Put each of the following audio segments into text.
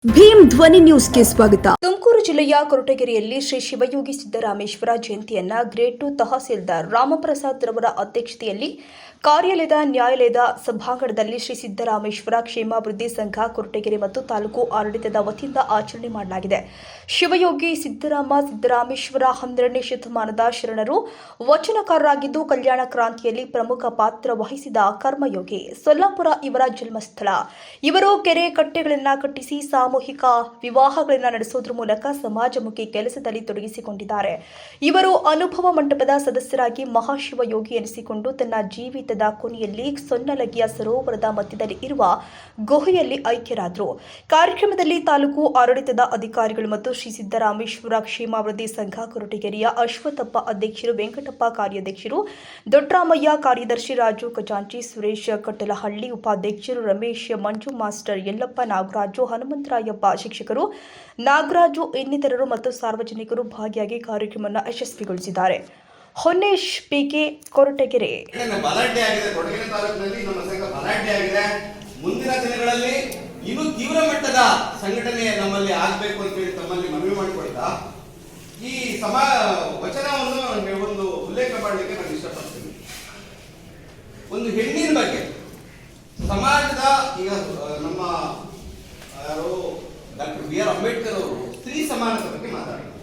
ಭೀಮ್ ಧ್ವನಿ ನ್ಯೂಸ್ಗೆ ಸ್ವಾಗತ. ತುಮಕೂರು ಜಿಲ್ಲೆಯ ಕೊರಟಗೆರೆಯಲ್ಲಿ ಶ್ರೀ ಶಿವಯೋಗಿ ಸಿದ್ದರಾಮೇಶ್ವರ ಜಯಂತಿಯನ್ನ ಗ್ರೇಡ್ 2 ತಹಸೀಲ್ದಾರ್ ರಾಮಪ್ರಸಾದ್ ರವರ ಅಧ್ಯಕ್ಷತೆಯಲ್ಲಿ ಕಾರ್ಯಾಲಯದ ನ್ಯಾಯಾಲಯದ ಸಭಾಂಗಣದಲ್ಲಿ ಶ್ರೀ ಸಿದ್ದರಾಮೇಶ್ವರ ಕ್ಷೇಮಾಭಿವೃದ್ಧಿ ಸಂಘ ಕೊರಟಗೆರೆ ಮತ್ತು ತಾಲೂಕು ಆಡಳಿತದ ವತಿಯಿಂದ ಆಚರಣೆ ಮಾಡಲಾಗಿದೆ. ಶಿವಯೋಗಿ ಸಿದ್ದರಾಮೇಶ್ವರ 12ನೇ ಶತಮಾನದ ಶರಣರು, ವಚನಕಾರರಾಗಿದ್ದು ಕಲ್ಯಾಣ ಕ್ರಾಂತಿಯಲ್ಲಿ ಪ್ರಮುಖ ಪಾತ್ರ ವಹಿಸಿದ ಕರ್ಮಯೋಗಿ. ಸೊಲ್ಲಾಪುರ ಇವರ ಜನ್ಮಸ್ಥಳ. ಇವರು ಕೆರೆ ಕಟ್ಟೆಗಳನ್ನು ಕಟ್ಟಿಸಿ ಸಾಮೂಹಿಕ ವಿವಾಹಗಳನ್ನು ನಡೆಸುವುದರ ಮೂಲಕ ಸಮಾಜಮುಖಿ ಕೆಲಸದಲ್ಲಿ ತೊಡಗಿಸಿಕೊಂಡಿದ್ದಾರೆ. ಇವರು ಅನುಭವ ಮಂಟಪದ ಸದಸ್ಯರಾಗಿ ಮಹಾಶಿವಯೋಗಿ ಎನಿಸಿಕೊಂಡು ತನ್ನ ಜೀವಿತದ ಕೊನೆಯಲ್ಲಿ ಸೊನ್ನಲಗಿಯ ಸರೋವರದ ಮಧ್ಯದಲ್ಲಿ ಇರುವ ಗುಹೆಯಲ್ಲಿ ಐಕ್ಯರಾದರು. ಕಾರ್ಯಕ್ರಮದಲ್ಲಿ ತಾಲೂಕು ಆಡಳಿತದ ಅಧಿಕಾರಿಗಳು ಮತ್ತು ಶ್ರೀ ಸಿದ್ದರಾಮೇಶ್ವರ ಕ್ಷೇಮಾಭಿವೃದ್ಧಿ ಸಂಘ ಕೊರಟಗೆರೆಯ ಅಶ್ವತ್ಥಪ್ಪ ಅಧ್ಯಕ್ಷರು, ವೆಂಕಟಪ್ಪ ಕಾರ್ಯಾಧ್ಯಕ್ಷರು, ದೊಡ್ಡರಾಮಯ್ಯ ಕಾರ್ಯದರ್ಶಿ, ರಾಜು ಖಜಾಂಚಿ, ಸುರೇಶ್ ಕಟ್ಟಲಹಳ್ಳಿ ಉಪಾಧ್ಯಕ್ಷರು, ರಮೇಶ್, ಮಂಜು ಮಾಸ್ಟರ್, ಯಲ್ಲಪ್ಪ, ನಾಗರಾಜು, ಹನುಮಂತರಾಯಪ್ಪ ಶಿಕ್ಷಕರು, ನಾಗರಾಜು ಇನ್ನಿತರರು ಮತ್ತು ಸಾರ್ವಜನಿಕರು ಭಾಗಿಯಾಗಿ ಕಾರ್ಯಕ್ರಮವನ್ನು ಯಶಸ್ವಿಗೊಳಿಸಿದ್ದಾರೆ. ಹೊನ್ನೇಶ್ ಪಿಕೆ, ಕೊರಟಗೆರೆ. ಮುಂದಿನ ದಿನಗಳಲ್ಲಿ ಇನ್ನೂ ತೀವ್ರ ಮಟ್ಟದ ಸಂಘಟನೆ ನಮ್ಮಲ್ಲಿ ಆಗಬೇಕು ಅಂತ ಹೇಳಿ ತಮ್ಮಲ್ಲಿ ಮನವಿ ಮಾಡಿಕೊಳ್ತಾ ಈ ವಚನವನ್ನು ಒಂದು ಉಲ್ಲೇಖ ಮಾಡಲಿಕ್ಕೆ ನಾನು ಇಷ್ಟಪಡ್ತೀನಿ. ಒಂದು ಹೆಣ್ಣಿನ ಬಗ್ಗೆ ಸಮಾಜದ ಈಗ ನಮ್ಮ ಯಾರು ಡಾಕ್ಟರ್ ಬಿ ಆರ್ ಅಂಬೇಡ್ಕರ್ ಅವರು ಸ್ತ್ರೀ ಸಮಾನತೆ ಬಗ್ಗೆ ಮಾತಾಡಿದರು.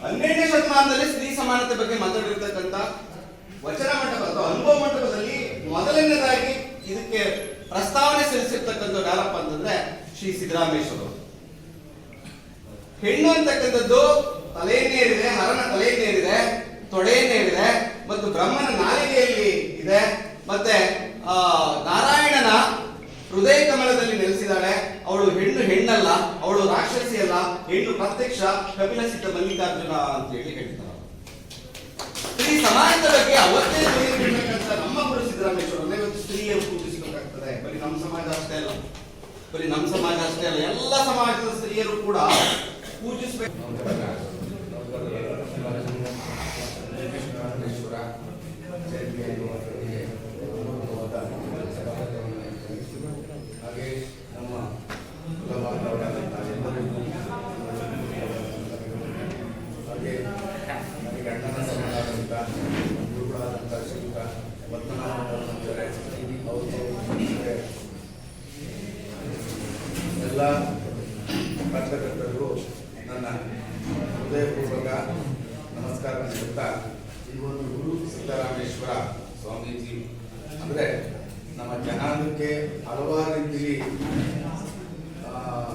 12ನೇ ಶತಮಾನದಲ್ಲಿ ಸ್ತ್ರೀ ಸಮಾನತೆ ಬಗ್ಗೆ ಮಾತಾಡಿರ್ತಕ್ಕಂಥ ವಚನ ಮಂಟಪ ಅಥವಾ ಅನುಭವ ಮಂಟಪದಲ್ಲಿ ಮೊದಲನೇದಾಗಿ ಇದಕ್ಕೆ ಪ್ರಸ್ತಾವನೆ ಸಲ್ಲಿಸಿರ್ತಕ್ಕಂಥ ಯಾರಪ್ಪ ಅಂತಂದ್ರೆ ಶ್ರೀ ಸಿದ್ದರಾಮೇಶ್ವರ. ಹೆಣ್ಣು ಅಂತಕ್ಕಂಥದ್ದು ತಲೆಯನ್ನೇರಿದೆ, ಹರನ ತಲೆಯನ್ನೇರಿದೆ, ತೊಡೆಯನ್ನೇರಿದೆ ಮತ್ತು ಬ್ರಹ್ಮನ ನಾಲಿಗೆಯಲ್ಲಿ ಇದೆ, ಮತ್ತೆ ನಾರಾಯಣನ ಹೃದಯ ಕಮಲದಲ್ಲಿ ನೆಲೆಸಿದಾಳೆ. ಅವಳು ಹೆಣ್ಣಲ್ಲ, ಅವಳು ರಾಕ್ಷಸಿ ಅಲ್ಲ, ಹೆಣ್ಣು ಪ್ರತ್ಯಕ್ಷ ಕಪಿಲ ಸಿದ್ಧ ಮಲ್ಲಿಕಾರ್ಜುನ ಅಂತ ಹೇಳಿ ಹೇಳ್ತಾರೆ. ಸ್ತ್ರೀ ಸಮಾನತೆ ಬಗ್ಗೆ ಅವತ್ತೇ ತಿಳಿದಿರ್ತಕ್ಕಂಥ ನಮ್ಮ ಗುರು ಸಿದ್ದರಾಮೇಶ್ವರ ಇವತ್ತು ಸ್ತ್ರೀಯರು ಪೂಜಿಸಬೇಕಾಗ್ತದೆ. ಬರೀ ನಮ್ಮ ಸಮಾಜ ಅಷ್ಟೇ ಅಲ್ಲ, ಎಲ್ಲ ಸಮಾಜದ ಸ್ತ್ರೀಯರು ಕೂಡ ಪೂಜಿಸಬೇಕು. ಹಾಗೆ ನಮ್ಮ ಹಾಗೆ ನನಗೆ ಅಣ್ಣನ ಸಮಾನವಾದಂಥ ಗುರುಗಳಾದಂಥ ಶ್ರೀಯುತ ಪದ್ಮನಾಭರೆ ಎಲ್ಲ ಪತ್ರಕರ್ತರಿಗೂ ನನ್ನ ಹೃದಯಪೂರ್ವಕ ನಮಸ್ಕಾರ ನೀಡುತ್ತಾ, ಈ ಒಂದು ಗುರು ಸಿದ್ದರಾಮೇಶ್ವರ ಸ್ವಾಮೀಜಿ ಅಂದರೆ ನಮ್ಮ ಜನಾಂಗಕ್ಕೆ ಹಲವಾರು ರೀತಿಯಲ್ಲಿ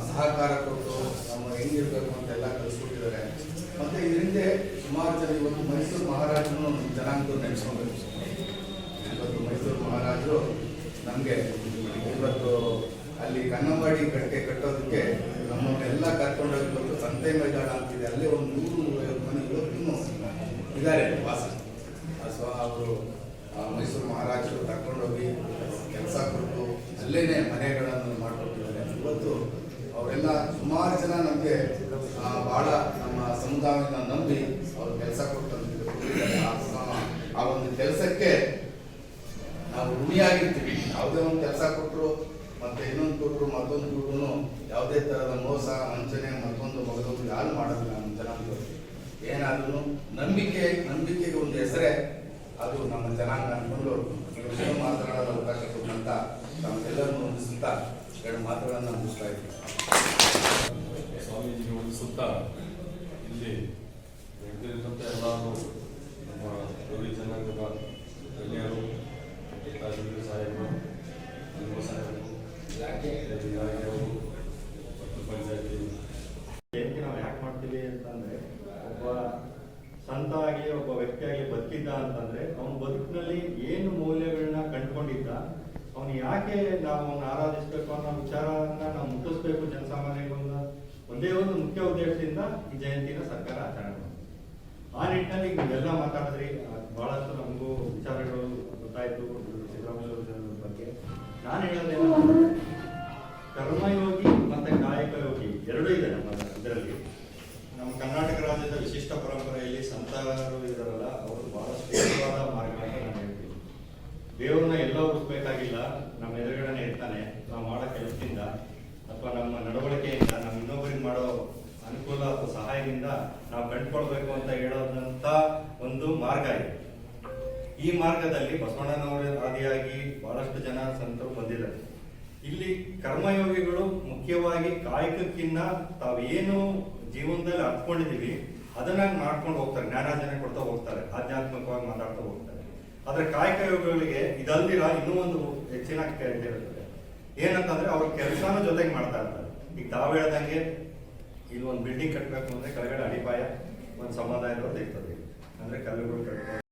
ಸಹಕಾರ ಕೊಟ್ಟು ನಮ್ಮ ಹೆಂಗಿರ್ಬೇಕು ಅಂತೆಲ್ಲ ಕಲಿಸ್ಕೊಟ್ಟಿದ್ದಾರೆ. ಮತ್ತು ಇದರಿಂದ ಸುಮಾರು ಜನ ಇವತ್ತು ಮೈಸೂರು ಮಹಾರಾಜನು ನಮ್ಮ ಜನಾಂಗದವ್ರು ನೆನೆಸ್ಕೊಬೇಕು. ಇವತ್ತು ಮೈಸೂರು ಮಹಾರಾಜರು ನಮಗೆ ಇವತ್ತು ಅಲ್ಲಿ ಕನ್ನಂಬಾಡಿ ಕಟ್ಟೋದಕ್ಕೆ ನಮ್ಮನ್ನೆಲ್ಲ ಕರ್ಕೊಂಡೋಗಿ ಇವತ್ತು ಸಂತೆ ಮೈದಾನ ಅಂತಿದೆ, ಅಲ್ಲೇ ಒಂದು 150 ಮನೆ ಇವತ್ತು ಇದ್ದಾರೆ ವಾಸ. ಅವರು ಮೈಸೂರು ಮಹಾರಾಜರು ಕರ್ಕೊಂಡೋಗಿ ಕೆಲಸ ಕೊಟ್ಟು ಅಲ್ಲೇನೆ ಮನೆಗಳನ್ನು ಮಾಡಿಕೊಟ್ಟಿದ್ದಾರೆ. ಇವತ್ತು ಅವರೆಲ್ಲ ಸುಮಾರು ಜನ ನಮಗೆ ಬಹಳ ನಮ್ಮ ಸಮುದಾಯವನ್ನು ನಂಬಿ ಅವರು ಕೆಲಸ ಕೊಟ್ಟಿದ್ದಾರೆ. ಆ ಒಂದು ಕೆಲಸಕ್ಕೆ ನಾವು ಋಣಿಯಾಗಿರ್ತೀವಿ. ಯಾವುದೇ ಒಂದು ಕೆಲಸ ಕೊಟ್ಟರು ಮತ್ತೆ ಇನ್ನೊಂದು ಕೊಟ್ಟರು ಮತ್ತೊಂದು ಕೊಟ್ಟರು ಯಾವುದೇ ಥರದ ಮೋಸ ವಂಚನೆ ಮತ್ತೊಂದು ಮಗದೊಂದು ಯಾರು ಮಾಡೋದಿಲ್ಲ. ನಮ್ಮ ಜನಾಂಗದವರು ಏನಾದ್ರೂ ನಂಬಿಕೆಗೆ ಒಂದು ಹೆಸರೇ ಅದು ನಮ್ಮ ಜನಾಂಗ ಅನ್ಕೊಂಡು ವಿಷಯ ಮಾತನಾಡಲು ಅವಕಾಶ ಕೊಟ್ಟಂತ ನಮಗೆಲ್ಲರನ್ನು ಹೊಂದಿಸುತ್ತಾ ಎರಡು ಮಾತುಗಳನ್ನು ಮುಗಿಸ್ತಾ ಇದ್ದೀವಿ. ಸ್ವಾಮೀಜಿಗೆ ಹೊಂದಿಸುತ್ತಾ ಇಲ್ಲಿ ನಡೆದಿರುವಂಥ ಎಲ್ಲರೂ ನಮ್ಮ ಗೌರಿ ಜನಾಂಗದ ಗಣ್ಯರು, ಸಾಹೇಬರು, ಅನುಭವ ಸಾಹೇಬರು, ಇಲಾಖೆಯವರು ಮತ್ತು ಪಂಚಾಯತಿ ನಾವು ಯಾಕೆ ಮಾಡ್ತೀವಿ ಅಂತಂದ್ರೆ, ಒಬ್ಬ ಸಂತ ಆಗಲಿ ಒಬ್ಬ ವ್ಯಕ್ತಿಯಾಗಿ ಬದುಕಿದ್ದ ಅಂತಂದ್ರೆ ಅವನ ಬದುಕಿನಲ್ಲಿ ಏನು ಮೌಲ್ಯಗಳನ್ನ ಕಂಡುಕೊಂಡಿದ್ದ, ಅವನು ಯಾಕೆ ನಾವು ಅವನ್ನ ಆರಾಧಿಸ್ಬೇಕು ಅನ್ನೋ ವಿಚಾರವನ್ನ ನಾವು ಮುಟ್ಟಿಸ್ಬೇಕು ಜನಸಾಮಾನ್ಯಗಳನ್ನ ಒಂದೇ ಒಂದು ಮುಖ್ಯ ಉದ್ದೇಶದಿಂದ ಈ ಜಯಂತಿನ ಸರ್ಕಾರ ಆಚರಣೆ ಮಾಡಿದೆ. ಆ ನಿಟ್ಟಿನಲ್ಲಿ ನೀವೆಲ್ಲ ಮಾತಾಡಿದ್ರಿ, ಬಹಳಷ್ಟು ನಮಗೂ ವಿಚಾರಗಳು ಗೊತ್ತಾಯ್ತು ಸಿದ್ದರಾಮಯ್ಯ ಬಗ್ಗೆ. ನಾನು ಹೇಳೋದೇನಂದ್ರೆ, ಕರ್ಮಯೋಗಿ ಮತ್ತೆ ಕಾಯಕ ಯೋಗಿ ಎರಡೂ ಇದೆ ನಮ್ಮ ಇದರಲ್ಲಿ. ನಮ್ಮ ಕರ್ನಾಟಕ ರಾಜ್ಯದ ವಿಶಿಷ್ಟ ಪರಂಪರೆಯಲ್ಲಿ ಸಂತರು ಇದಾರಲ್ಲ, ಅವರು ಬಹಳಷ್ಟು ಶ್ರೇಷ್ಠವಾದ ಮಾರ್ಗಗಳನ್ನು ನಾನು ಹೇಳ್ತೀನಿ. ದೇವ್ರನ್ನ ಎಲ್ಲ ಹುಡುಕ್ಬೇಕಾಗಿಲ್ಲ, ನಮ್ಮ ಎದುರುಗಡೆನೆ ಇರ್ತಾನೆ. ನಾವು ಮಾಡೋ ಕೆಲಸದಿಂದ ಅಥವಾ ನಮ್ಮ ನಡವಳಿಕೆ ಈ ಮಾರ್ಗದಲ್ಲಿ ಬಸವಣ್ಣನವರ ಆದಿಯಾಗಿ ಬಹಳಷ್ಟು ಜನ ಸಂತರು ಬಂದಿದ್ದಾರೆ. ಇಲ್ಲಿ ಕರ್ಮಯೋಗಿಗಳು ಮುಖ್ಯವಾಗಿ ಕಾಯಕಕ್ಕಿನ್ನ ತಾವೇನು ಜೀವನದಲ್ಲಿ ಅರ್ತ್ಕೊಂಡಿದೀವಿ ಅದನ್ನ ಮಾಡ್ಕೊಂಡು ಹೋಗ್ತಾರೆ, ಜ್ಞಾನಾರ್ಜನೆ ಕೊಡ್ತಾ ಹೋಗ್ತಾರೆ, ಆಧ್ಯಾತ್ಮಿಕವಾಗಿ ಮಾತಾಡ್ತಾ ಹೋಗ್ತಾರೆ. ಆದ್ರೆ ಕಾಯಕ ಯೋಗಿಗಳಿಗೆ ಇದಲ್ದಿರ ಇನ್ನೂ ಒಂದು ಹೆಚ್ಚಿನ ಇರುತ್ತೆ. ಏನಂತಂದ್ರೆ ಅವ್ರ ಕೆಲಸನೂ ಜೊತೆಗೆ ಮಾಡ್ತಾ ಇರ್ತಾರೆ. ಈಗ ತಾವು ಹೇಳ್ದಂಗೆ ಇಲ್ಲಿ ಒಂದು ಬಿಲ್ಡಿಂಗ್ ಕಟ್ಟಬೇಕು ಅಂದ್ರೆ ಕೆಳಗಡೆ ಅಡಿಪಾಯ ಒಂದು ಸಮುದಾಯ ಇರೋದು ಇರ್ತದೆ, ಅಂದ್ರೆ ಕಲ್ಲುಗಳು ಕಟ್ಟಬೇಕು.